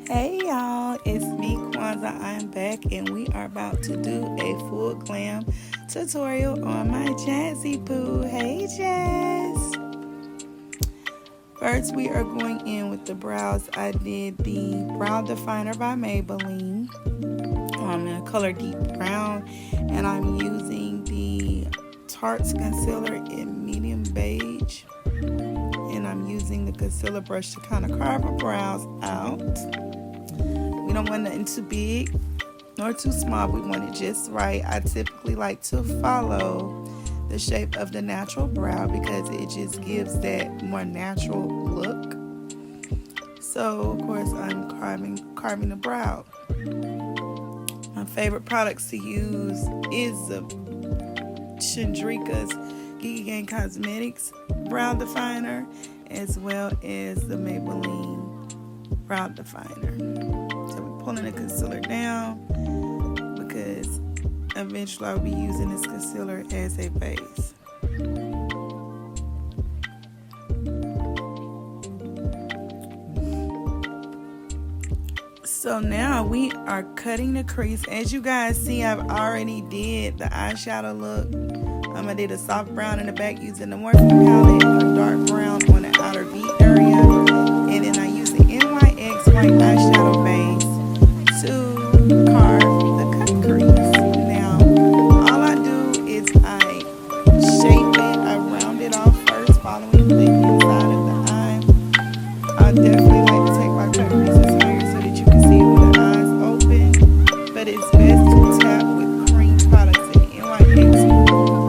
Hey y'all, it's me Kwanzaa. I'm back and we are about to do a full glam tutorial on my Jazzy Boo. Hey Jazz! First we are going in with the brows. I did the brow definer by Maybelline. I'm in color deep brown and I'm using the Tarte's concealer in medium beige. And I'm using the concealer brush to kind of carve her brows out. We don't want nothing too big nor too small. We want it just right. I typically like to follow the shape of the natural brow because it just gives that more natural look. So of course I'm carving the brow. My favorite products to use is the Chandrika's Geeky Gang Cosmetics brow definer as well as the Maybelline brow definer. So we're pulling the concealer down because eventually I'll be using this concealer as a base. So now we are cutting the crease. As you guys see, I've already did the eyeshadow look. I did a soft brown in the back using the Morphe palette, a dark brown on the outer V area, and then I use the NYX white eyeshadow base to carve the cut crease. Now, all I do is I shape it, I round it off first, following the inside of the eye. I definitely like to take my cut creases higher so that you can see it with the eyes open, but it's best to tap with cream products, and the NYX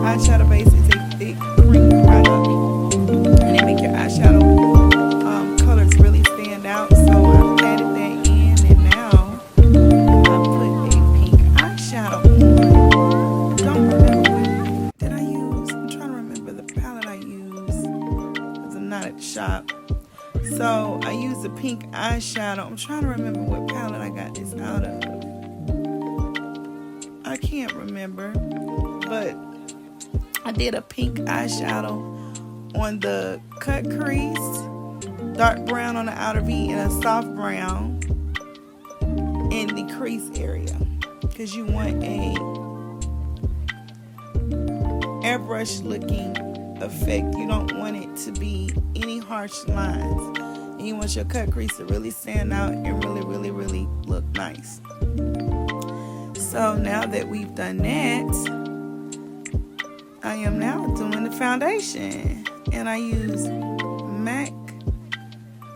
eyeshadow base is a thick cream product and it make your eyeshadow colors really stand out. So I patted that in and now I put a pink eyeshadow on. Don't remember what did I use. I'm trying to remember the palette I used because I'm not at the shop. So I used a pink eyeshadow. I'm trying to remember what palette I got this out of. I can't remember, but I did a pink eyeshadow on the cut crease, dark brown on the outer V, and a soft brown in the crease area because you want a airbrush looking effect. You don't want it to be any harsh lines, and you want your cut crease to really stand out and really look nice. So now that we've done that, I am now doing the foundation, and I use MAC,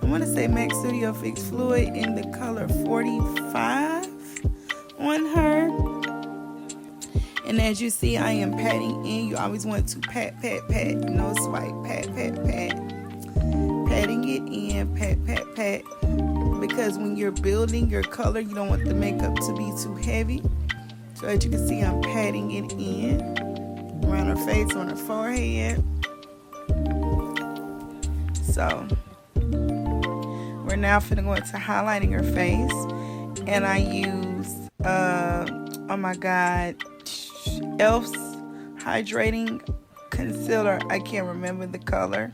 I want to say MAC Studio Fix Fluid in the color 45 on her. And as you see, I am patting in. You always want to pat, no swipe, pat. Patting it in, pat. Because when you're building your color, you don't want the makeup to be too heavy. So as you can see, I'm patting it in around her face, on her forehead. So we're now finna go into highlighting her face, and I use oh my god, Elf's hydrating concealer. I can't remember the color,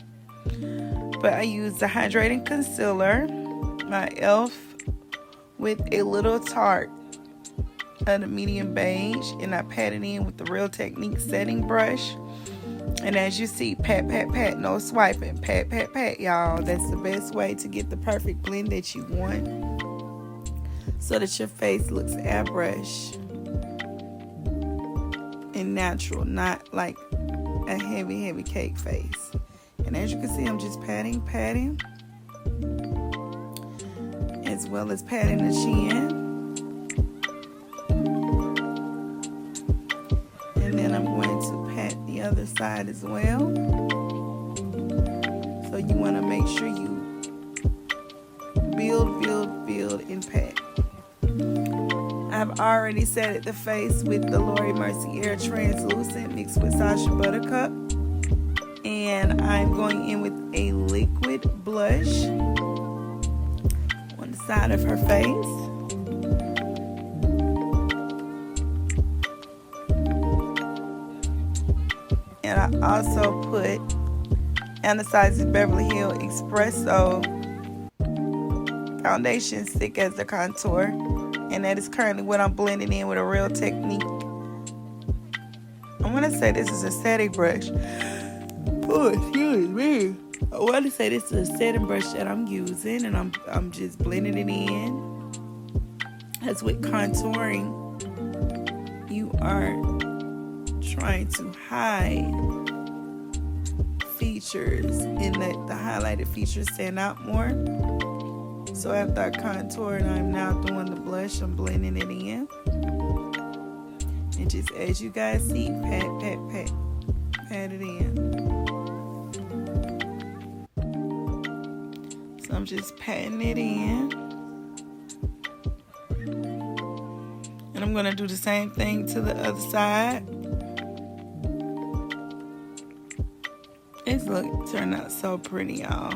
but I use the hydrating concealer, my Elf, with a little Tarte of the medium beige, and I pat it in with the Real Technique setting brush. And as you see, pat, no swiping, pat, y'all. That's the best way to get the perfect blend that you want, so that your face looks airbrush and natural, not like a heavy cake face. And as you can see, I'm just patting, as well as patting the chin. And then I'm going to pat the other side as well. So you want to make sure you build, and pat. I've already set the face with the Laura Mercier Translucent mixed with Sacha Buttercup. And I'm going in with a liquid blush on the side of her face. And I also put Anastasia Beverly Hills Espresso foundation thick as the contour, and that is currently what I'm blending in with a Real Technique. I want to say this is a setting brush. Oh, excuse me. I want to say this is a setting brush that I'm using, and I'm just blending it in. As with contouring, you are trying to hide features and let the highlighted features stand out more. So after I contour and I'm now doing the blush, I'm blending it in. And just as you guys see, pat it in. So I'm just patting it in. And I'm gonna do the same thing to the other side. It's turned out so pretty, y'all.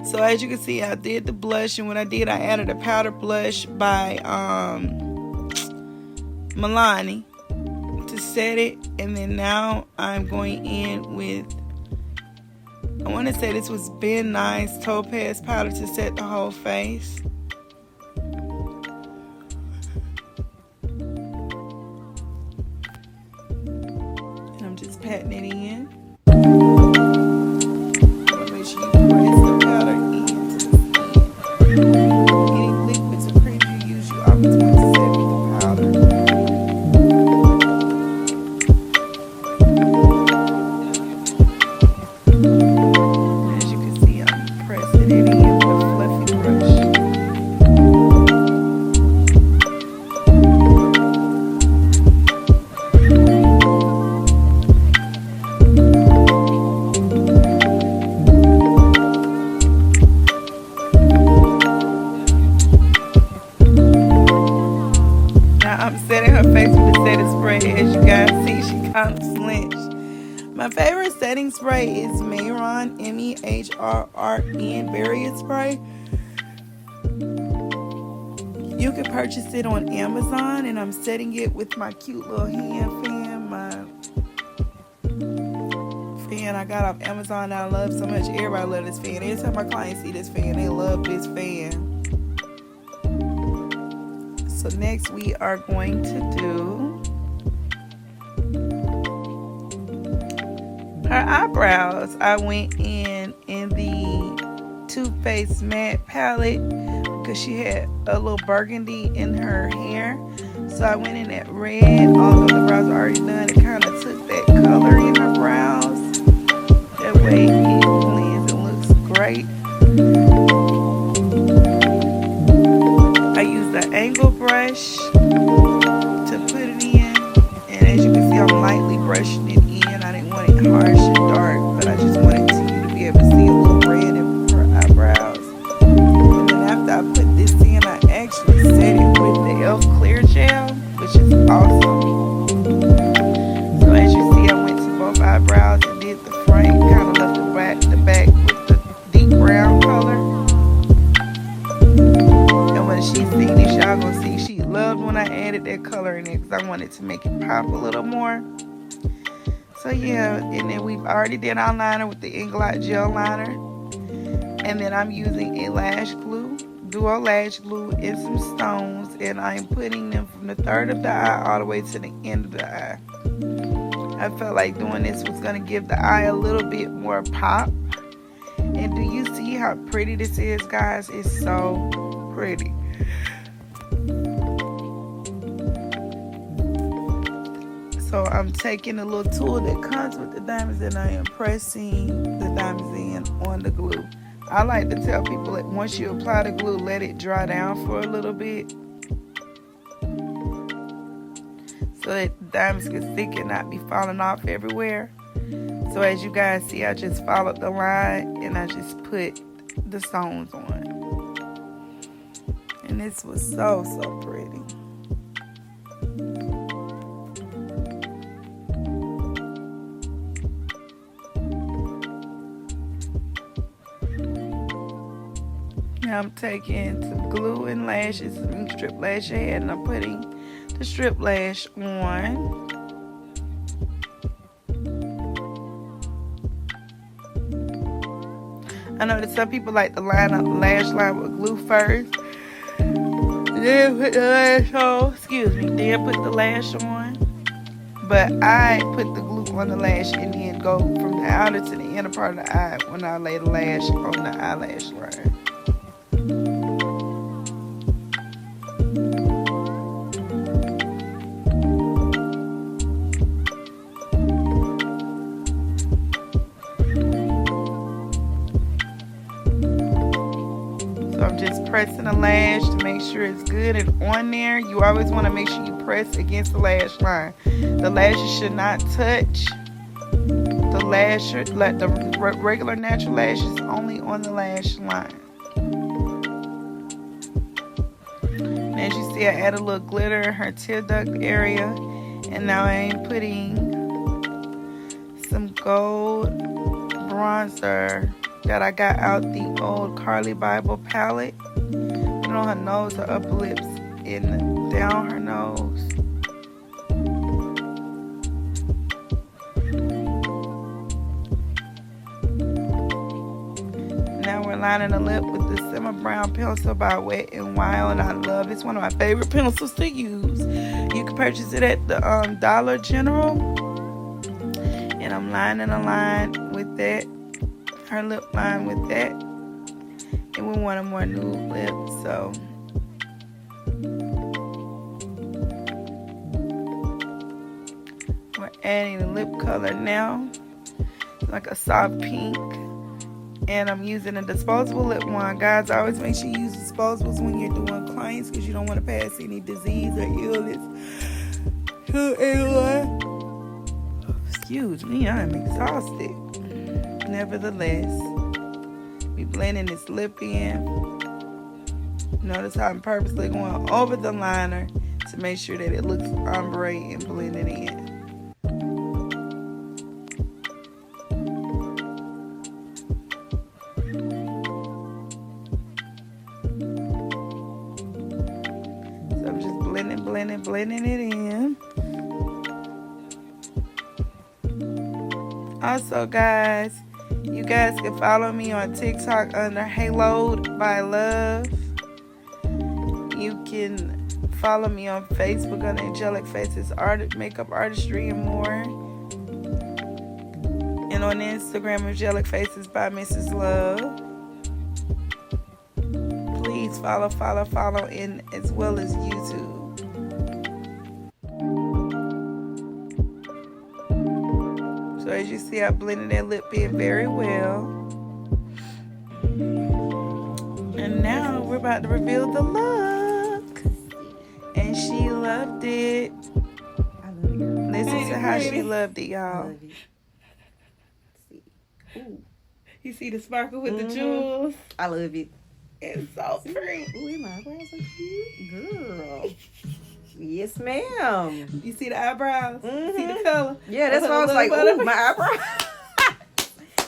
So as you can see, I did the blush, and when I did, I added a powder blush by Milani to set it, and then now I'm going in with, I want to say this was Ben Nye's Topaz powder to set the whole face. And I'm just patting it in. Make sure you press the powder into the skin. Any liquid to cream you use, you always want to set with the powder. As you can see, I'm pressing it in with a fluffy brush. I'm setting her face with the setting spray. As you guys see, she kind of flinched. My favorite setting spray is Mehron, M-E-H-R-R-N Barrier Spray. You can purchase it on Amazon, and I'm setting it with my cute little hand fan. My fan I got off Amazon that I love so much. Everybody loves this fan. Every time my clients see this fan, they love this fan. So next we are going to do her eyebrows. I went in the Too Faced Matte palette because she had a little burgundy in her hair. So I went in that red. Although the brows are already done, it kind of took that color in her brows. That way it blends and looks great. I used the angle brush to put it in, and as you can see, I'm lightly brushing it in. I didn't want it harsh and dark, but I just wanted you to be able to see a little red in her eyebrows. And then after I put this in, I actually set it with the e.l.f. clear gel, which is awesome. So as you see, I went to both eyebrows and did the front, kind of left the back with the deep brown color. When she seen this, y'all gonna see she loved when I added that color in it because I wanted to make it pop a little more. So yeah, and then we've already did our liner with the Inglot gel liner, and then I'm using a lash glue, duo lash glue, and some stones, and I'm putting them from the third of the eye all the way to the end of the eye. I felt like doing this was gonna give the eye a little bit more pop. And do you see how pretty this is, guys? It's so pretty. So I'm taking a little tool that comes with the diamonds, and I am pressing the diamonds in on the glue. I like to tell people that once you apply the glue, let it dry down for a little bit so that the diamonds can stick and not be falling off everywhere. So as you guys see, I just followed the line and I just put the stones on. And this was so pretty. Now I'm taking some glue and lashes, some strip lash head, and I'm putting the strip lash on. I know that some people like to line up the lash line with glue first. Then put the lash on. Excuse me. Then put the lash on. But I put the glue on the lash and then go from the outer to the inner part of the eye when I lay the lash on the eyelash line. So I'm just pressing the lash to make sure it's good and on there. You always want to make sure you press against the lash line. The lashes should not touch the lash, like the regular natural lashes, only on the lash line. And as you see, I add a little glitter in her tear duct area. And now I am putting some gold bronzer that I got out the old Carly Bible palette. Put it on her nose, her upper lips, and down her nose. Now we're lining the lip with the Simmer Brown pencil by Wet n Wild, and I love it. It's one of my favorite pencils to use. You can purchase it at the Dollar General. And I'm lining a line with that. Her lip line with that, and we want a more nude lip, so we're adding the lip color now, like a soft pink, and I'm using a disposable lip wand. Guys, always make sure you use disposables when you're doing clients because you don't want to pass any disease or illness to anyone. Excuse me, I'm exhausted. Nevertheless, we blending this lip in. Notice how I'm purposely going over the liner to make sure that it looks ombre and blended in. So I'm just blending it in. Also, guys, you guys can follow me on TikTok under Haloed by Love. You can follow me on Facebook under Angelic Faces Makeup Artistry and more. And on Instagram, Angelic Faces by Mrs. Love. Please follow, and as well as YouTube. So as you see, I blended that lip in very well. And now we're about to reveal the look. And she loved it. I love it. Listen to how she loved it, I y'all. love it. See. Ooh. You see the sparkle with the jewels? I love it. It's so pretty. Ooh, my eyebrows are cute. Girl. Yes, ma'am. You see the eyebrows? See the color? Yeah, that's why I was like, ooh, my eyebrows.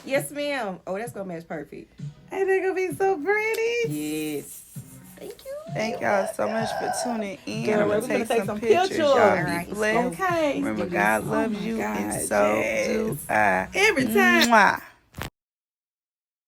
Yes, ma'am. Oh, that's going to match perfect. Ain't they going to be so pretty? Yes. Thank you. Thank y'all so much for tuning in. Girl, I'm going to take some pictures. Y'all Alright, be blessed. okay. Remember, God loves you, and so yes. do I. Every time. Mwah.